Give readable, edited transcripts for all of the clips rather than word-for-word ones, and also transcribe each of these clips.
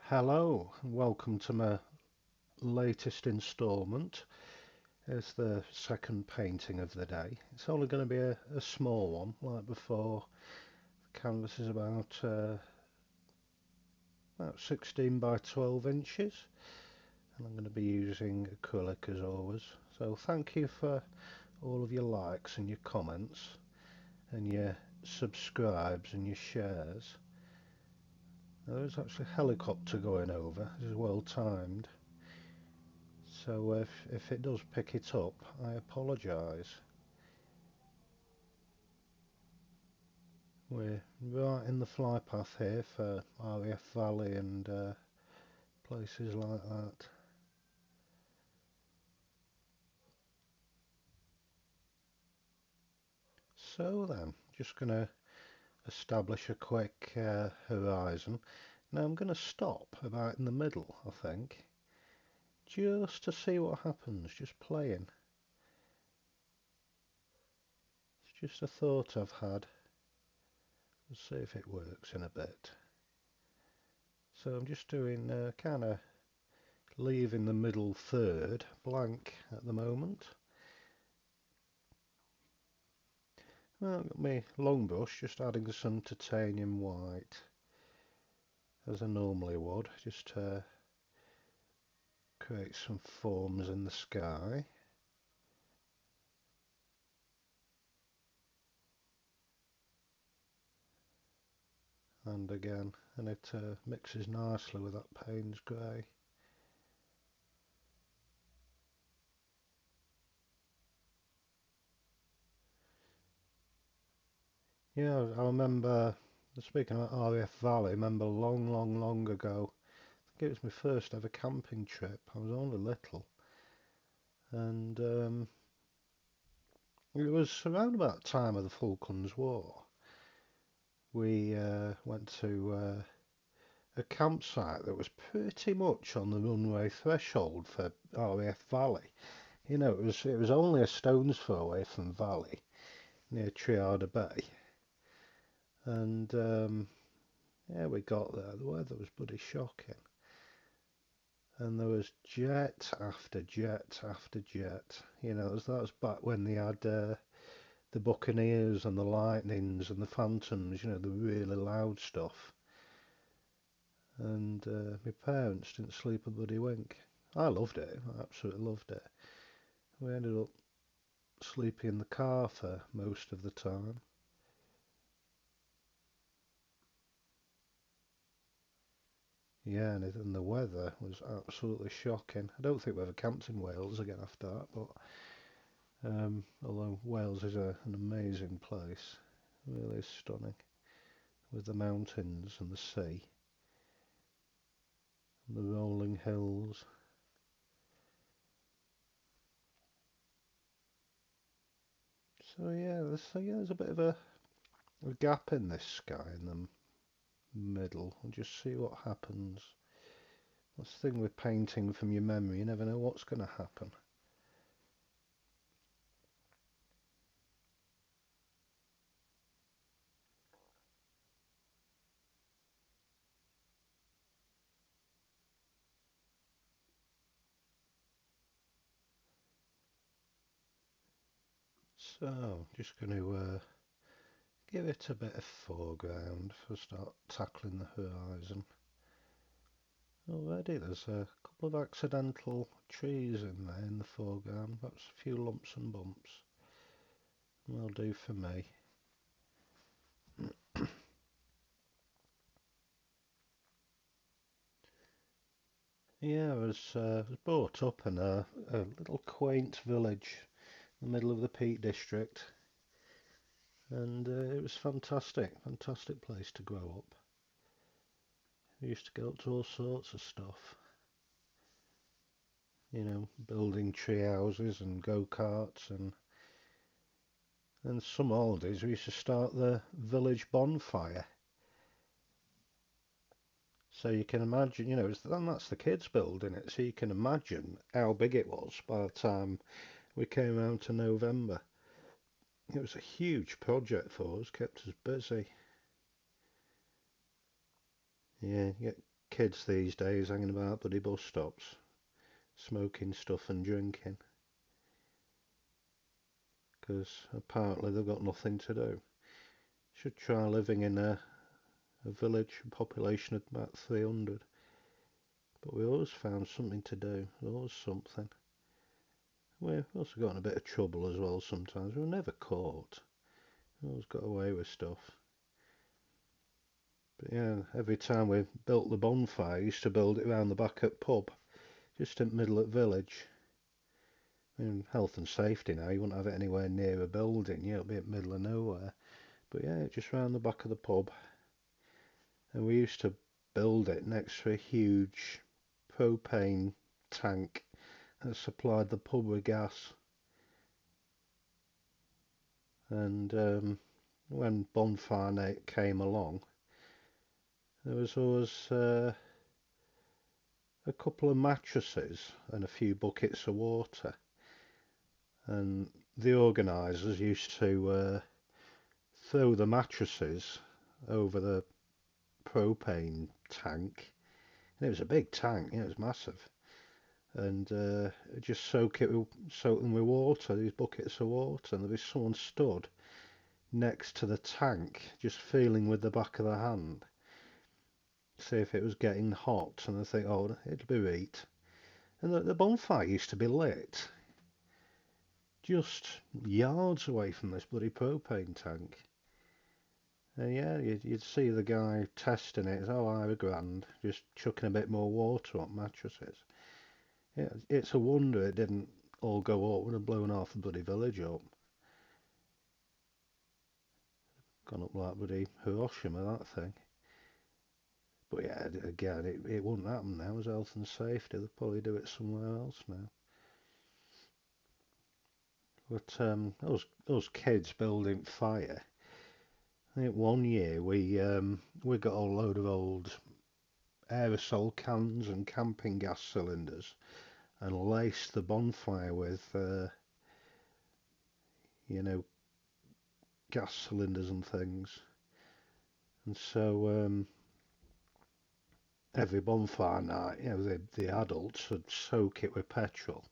Hello, and welcome to my latest instalment. It's the second painting of the day. It's only going to be a small one, like before. The canvas is about 16 by 12 inches, and I'm going to be using acrylic as always. So thank you for all of your likes and your comments, and your subscribes and your shares. Now, there's actually a helicopter going over. This is well timed. So if it does pick it up, I apologise. We're right in the fly path here for RAF Valley and places like that. So then, just going to establish a quick horizon. Now I'm going to stop about in the middle, I think, just to see what happens, just playing. It's just a thought I've had. Let's see if it works in a bit. So I'm just doing kind of leaving the middle third blank at the moment. Well, I've got my long brush, just adding some titanium white as I normally would, just to create some forms in the sky. And again, and it mixes nicely with that Payne's grey. Yeah, I remember, speaking about RAF Valley, I remember long ago, I think it was my first ever camping trip. I was only little, and it was around about the time of the Falklands War. We went to a campsite that was pretty much on the runway threshold for RAF Valley. You know, it was only a stone's throw away from Valley, near Triada Bay, and yeah, we got there. The weather was bloody shocking, and there was jet after jet after jet. You know, that was back when they had the Buccaneers and the Lightnings and the Phantoms. You know, the really loud stuff. And my parents didn't sleep a bloody wink. I loved it. I absolutely loved it. We ended up sleeping in the car for most of the time. Yeah, and the weather was absolutely shocking. I don't think we ever camped in Wales again after that, but although Wales is an amazing place, really stunning, with the mountains and the sea, and the rolling hills. So yeah, there's a bit of a gap in this sky in the middle. We'll just see what happens. That's the thing with painting from your memory, you never know what's going to happen. So, just going to give it a bit of foreground before I start tackling the horizon. Already there's a couple of accidental trees in there in the foreground, perhaps a few lumps and bumps. Will do for me. Yeah, I was brought up in a little quaint village in the middle of the Peak District, and it was fantastic place to grow up. We used to get up to all sorts of stuff, you know, building tree houses and go-karts, and some holidays we used to start the village bonfire. So you can imagine, you know, and that's the kids building it, so you can imagine how big it was by the time we came around to November. It was a huge project for us, kept us busy. Yeah, you get kids these days hanging about bloody bus stops, smoking stuff and drinking, because apparently they've got nothing to do. Should try living in a village, a population of about 300. But we always found something to do. There's always something. We've also got in a bit of trouble as well sometimes. We were never caught. We always got away with stuff. But yeah, every time we built the bonfire, used to build it round the back at pub, just in the middle of the village. I mean, health and safety now, you wouldn't have it anywhere near a building, you know, it'd be in the middle of nowhere. But yeah, just round the back of the pub. And we used to build it next to a huge propane tank that supplied the pub with gas. And when Bonfire night came along, there was always a couple of mattresses and a few buckets of water. And the organisers used to throw the mattresses over the propane tank. And it was a big tank, you know, it was massive. And just soak them with water, these buckets of water. And there'd be someone stood next to the tank, just feeling with the back of the hand, see if it was getting hot. And they think, oh, it'll be right. And the bonfire used to be lit just yards away from this bloody propane tank. And yeah, you'd see the guy testing it. It's, oh, I have a grand, just chucking a bit more water on mattresses. Yeah, it's a wonder it didn't all go up. Would have blown half the bloody village up. Gone up like bloody Hiroshima, that thing. But yeah, again, it wouldn't happen now as health and safety. They'd probably do it somewhere else now. But those kids building fire. I think one year we got a load of old aerosol cans and camping gas cylinders and laced the bonfire with you know, gas cylinders and things. And so every bonfire night, you know, the adults would soak it with petrol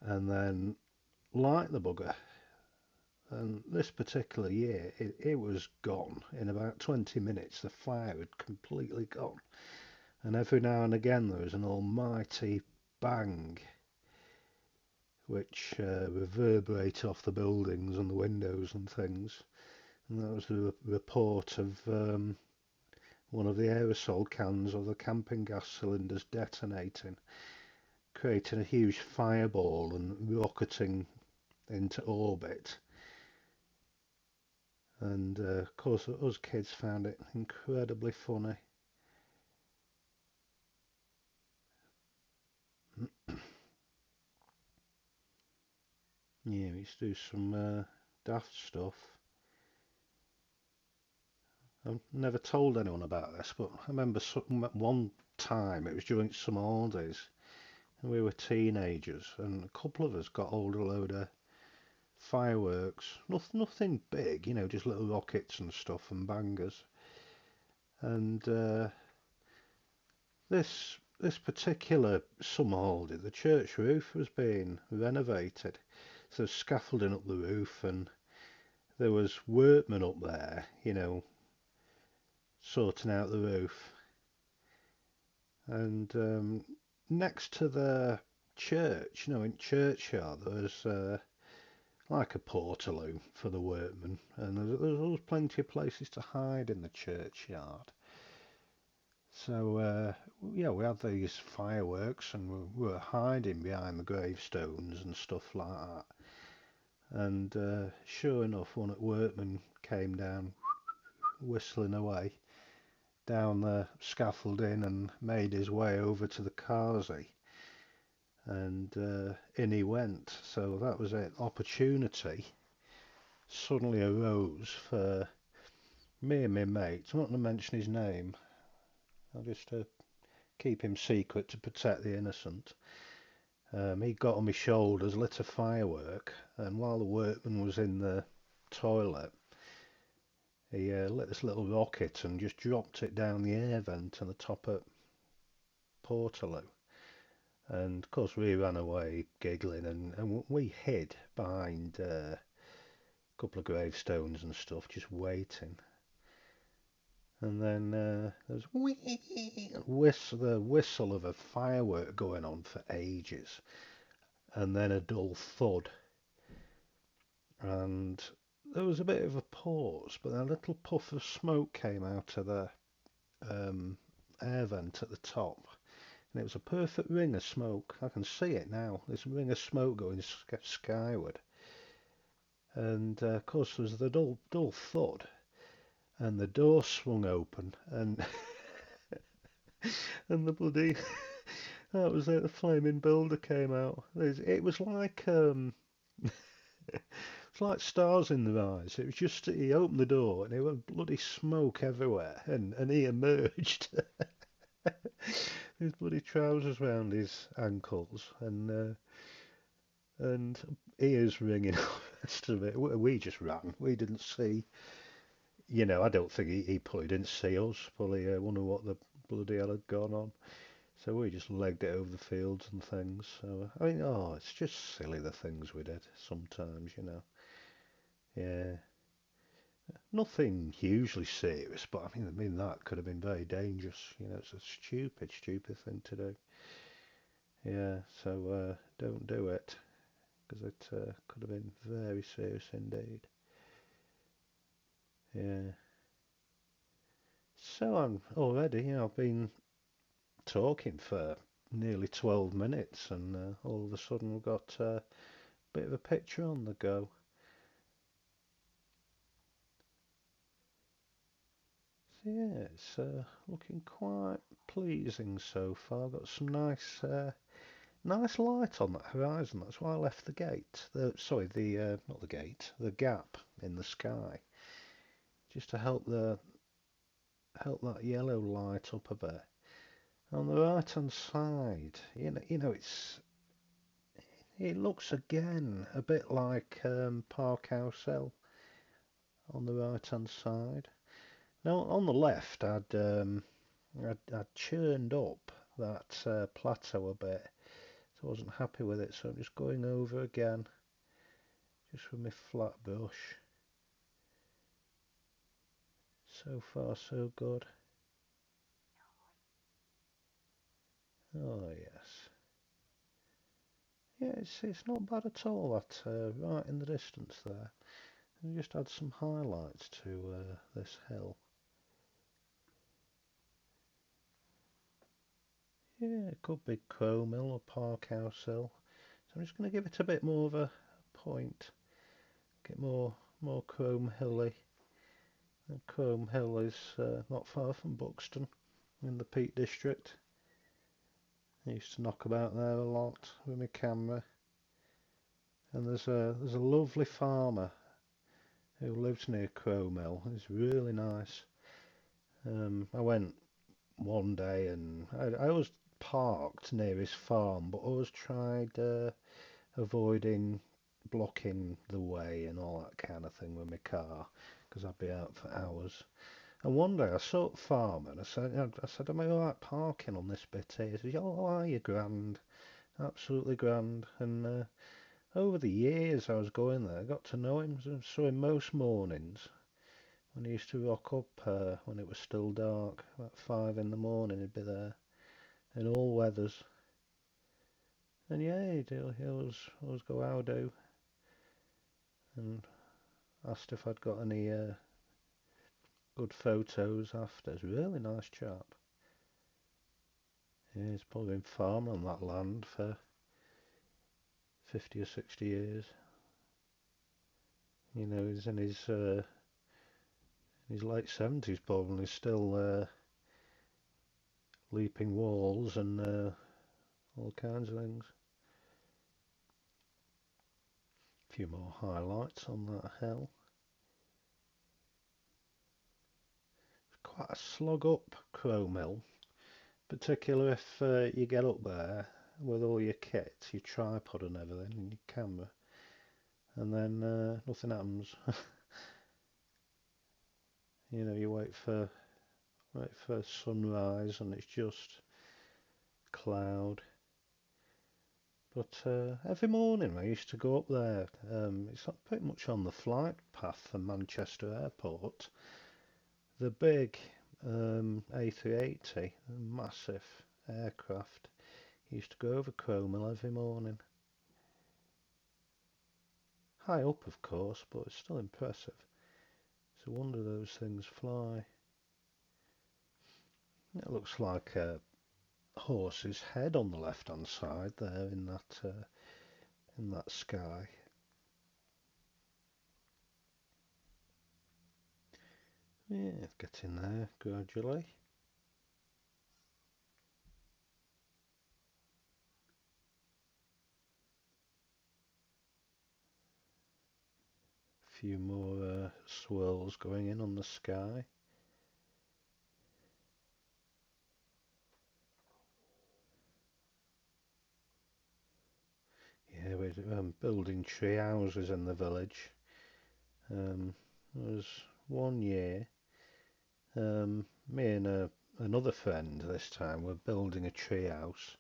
and then light the bugger. And this particular year, it was gone in about 20 minutes. The fire had completely gone. And every now and again there was an almighty bang which reverberated off the buildings and the windows and things. And that was the report of one of the aerosol cans or the camping gas cylinders detonating, creating a huge fireball and rocketing into orbit. And of course us kids found it incredibly funny. Yeah, we used to do some daft stuff. I've never told anyone about this, but I remember one time, it was during summer holidays, and we were teenagers, and a couple of us got hold of a load of fireworks. Nothing big, you know, just little rockets and stuff and bangers. And this particular summer holiday, the church roof was being renovated. So scaffolding up the roof, and there was workmen up there, you know, sorting out the roof. And next to the church, you know, in churchyard, there was like a portaloo for the workmen, and there was plenty of places to hide in the churchyard. So yeah, we had these fireworks, and we were hiding behind the gravestones and stuff like that. And sure enough, one of the workmen came down, whistling away down the scaffolding, and made his way over to the carsey. And in he went. So that was it. Opportunity suddenly arose for me and my mate. I'm not going to mention his name. I'll just keep him secret to protect the innocent. He got on my shoulders, lit a firework, and while the workman was in the toilet, He lit this little rocket and just dropped it down the air vent on the top of Portaloo. And of course we ran away giggling, and we hid behind a couple of gravestones and stuff, just waiting. And then there was the whistle of a firework going on for ages, and then a dull thud, and there was a bit of a pause, but a little puff of smoke came out of the air vent at the top, and it was a perfect ring of smoke. I can see it now. There's a ring of smoke going skyward, and of course there was the dull thud, and the door swung open, and and the bloody that was it. The flaming builder came out. It was like it's like stars in the eyes. It was just he opened the door and there was bloody smoke everywhere, and he emerged. His bloody trousers round his ankles and ears ringing all the rest of it. We just ran. We didn't see. I don't think he probably didn't see us. Probably wonder what the bloody hell had gone on. So we just legged it over the fields and things. So I mean, it's just silly the things we did sometimes. Yeah, nothing hugely serious, but I mean that could have been very dangerous. It's a stupid thing to do. Yeah, so don't do it because it could have been very serious indeed. Yeah. So I'm already, I've been talking for nearly 12 minutes, and all of a sudden we've got a bit of a picture on the go. So yeah, it's looking quite pleasing so far. Got some nice light on that horizon. That's why I left the gate. Sorry, the not the gate, the gap in the sky, just to help that yellow light up a bit. On the right hand side, it looks again a bit like Park House Hill on the right hand side. Now on the left, I'd churned up that plateau a bit, so I wasn't happy with it. So I'm just going over again, just with my flat brush. So far, so good. Oh yes, yeah, it's not bad at all. That right in the distance there. And just add some highlights to this hill. Yeah, it could be Chrome Hill or Park House Hill. So I'm just going to give it a bit more of a point. Get more Chrome Hilly. And Chrome Hill is not far from Buxton in the Peak District. I used to knock about there a lot with my camera. And there's a lovely farmer who lives near Chrome Hill. It's really nice. I went one day and I was parked near his farm, but always tried avoiding blocking the way and all that kind of thing with my car because I'd be out for hours. And one day I saw the farmer and I said, am I alright parking on this bit here? He said, oh, are you grand? Absolutely grand. And over the years I was going there, I got to know him. I saw him most mornings when he used to rock up when it was still dark, about 5 in the morning he'd be there in all weathers. And yeah, he'd always go how do and asked if I'd got any good photos after. He's a really nice chap. Yeah, he's probably been farming on that land for 50 or 60 years. He's in his late 70s probably, still leaping walls and all kinds of things. A few more highlights on that hill. It's quite a slog up Chrome Hill, particularly if you get up there with all your kit, your tripod and everything, and your camera, and then nothing happens. You wait for sunrise and it's just cloud. But every morning I used to go up there. It's pretty much on the flight path from Manchester Airport. The big A380, a massive aircraft, used to go over Cromwell every morning. High up, of course, but it's still impressive. It's a wonder those things fly. It looks like a horse's head on the left-hand side there in that sky. Yeah, getting there gradually. A few more swirls going in on the sky. Yeah, we're building tree houses in the village. There was one year, me and another friend this time were building a tree house,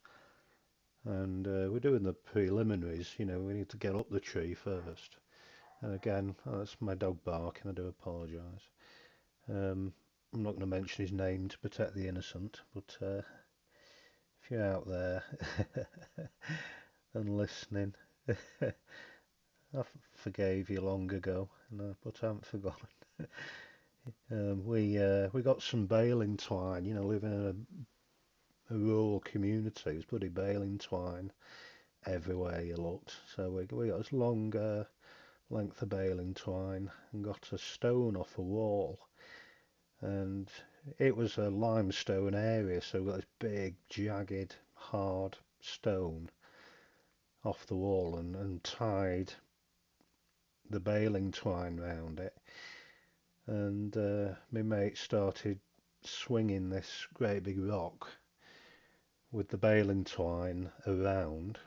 and we're doing the preliminaries. We need to get up the tree first. And again, that's my dog barking. I do apologise. I'm not going to mention his name to protect the innocent, but if you're out there and listening, I forgave you long ago, but I haven't forgotten. We got some baling twine. Living in a rural community, there's bloody baling twine everywhere you looked. So we got this long length of baling twine and got a stone off a wall, and it was a limestone area, so we got this big, jagged, hard stone off the wall and tied the baling twine round it. And my mate started swinging this great big rock with the baling twine around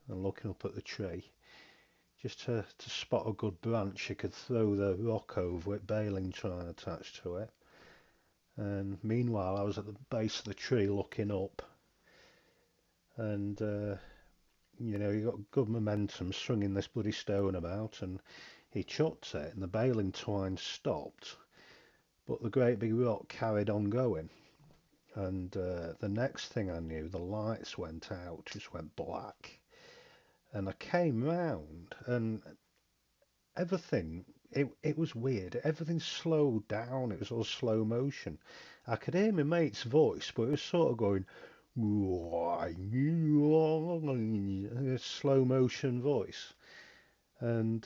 and looking up at the tree, just to spot a good branch. You could throw the rock over it, baling twine attached to it. And meanwhile, I was at the base of the tree looking up, and you got good momentum swinging this bloody stone about, and he chucked it, and the baling twine stopped, but the great big rock carried on going. And the next thing I knew, the lights went out, just went black. And I came round, and everything, it was weird. Everything slowed down. It was all slow motion. I could hear my mate's voice, but it was sort of going, a slow motion voice. And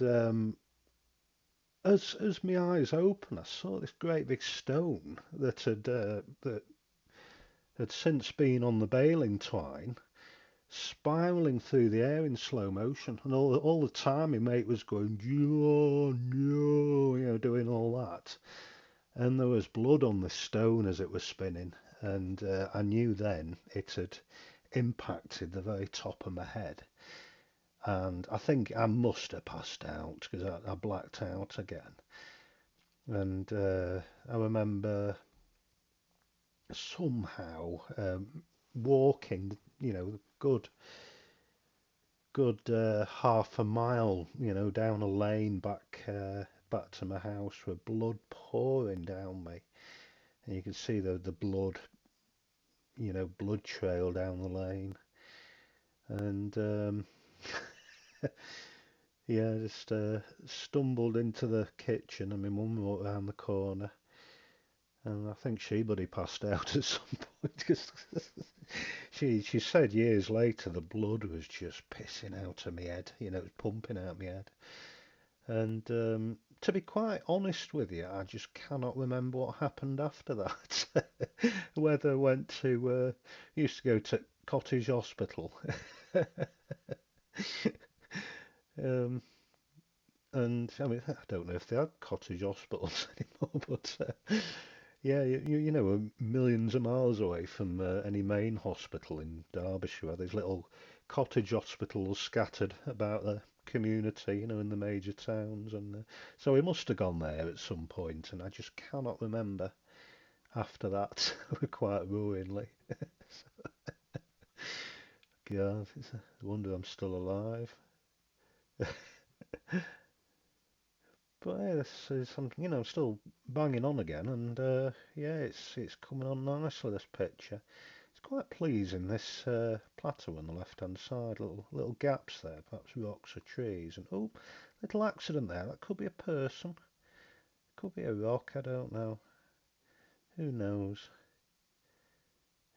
as my eyes opened, I saw this great big stone that had since been on the baling twine, spiraling through the air in slow motion, and all the time my mate was going, "Oh no," doing all that, and there was blood on the stone as it was spinning, and I knew then it had impacted the very top of my head, and I think I must have passed out because I blacked out again, and I remember somehow walking, good half a mile, down a lane back to my house with blood pouring down me, and you could see the blood, blood trail down the lane, and yeah, just stumbled into the kitchen, and my mum walked round the corner, and I think she bloody passed out at some point because she said years later the blood was just pissing out of my head, it was pumping out my head. And to be quite honest with you, I just cannot remember what happened after that. Whether I went to, used to go to Cottage Hospital, um, and I mean I don't know if they had cottage hospitals anymore, but Yeah, you know, we're millions of miles away from any main hospital in Derbyshire. There's little cottage hospitals scattered about the community, you know, in the major towns, and so we must have gone there at some point, and I just cannot remember after that. Quite ruinly. God, it's a wonder I'm still alive. But yeah, this is something, you know, still banging on again, and yeah, it's coming on nicely. This picture, it's quite pleasing. This plateau on the left-hand side, little gaps there, perhaps rocks or trees, and oh, little accident there. That could be a person, could be a rock. I don't know. Who knows?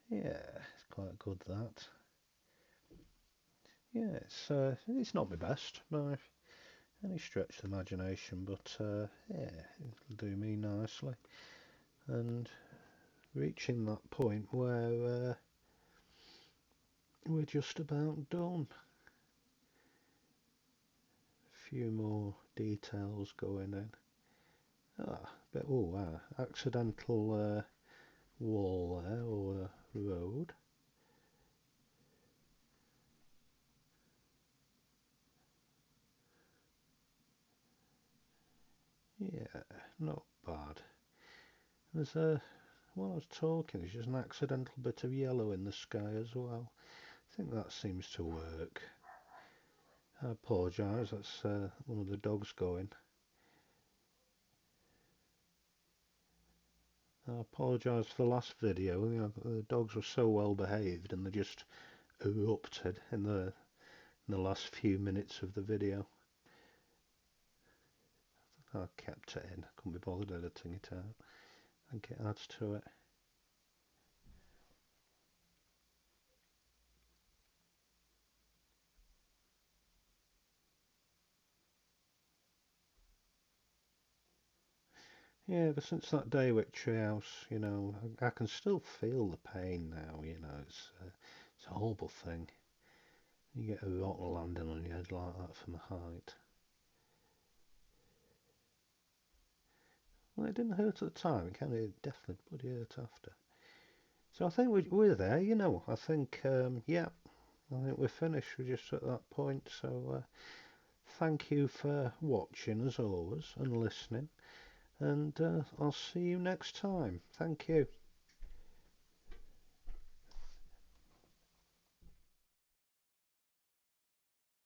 Yeah, it's quite good that. Yeah, it's not my best by any stretch of the imagination, but yeah, it'll do me nicely. And reaching that point where we're just about done. A few more details going in. But oh wow, accidental wall there or road. Yeah, not bad. There's while I was talking, there's just an accidental bit of yellow in the sky as well. I think that seems to work. I apologise, that's one of the dogs going. I apologise for the last video. You know, the dogs were so well behaved and they just erupted in the last few minutes of the video. I kept it in. Couldn't be bothered editing it out. I think it adds to it. Yeah, but since that day with Treehouse, you know, I can still feel the pain now. You know, it's a horrible thing. You get a rock landing on your head like that from a height. Well, it didn't hurt at the time. It kind of definitely bloody hurt after. So I think we're there. You know, I think yeah, I think we're finished. We're just at that point. So thank you for watching as always and listening. And I'll see you next time. Thank you.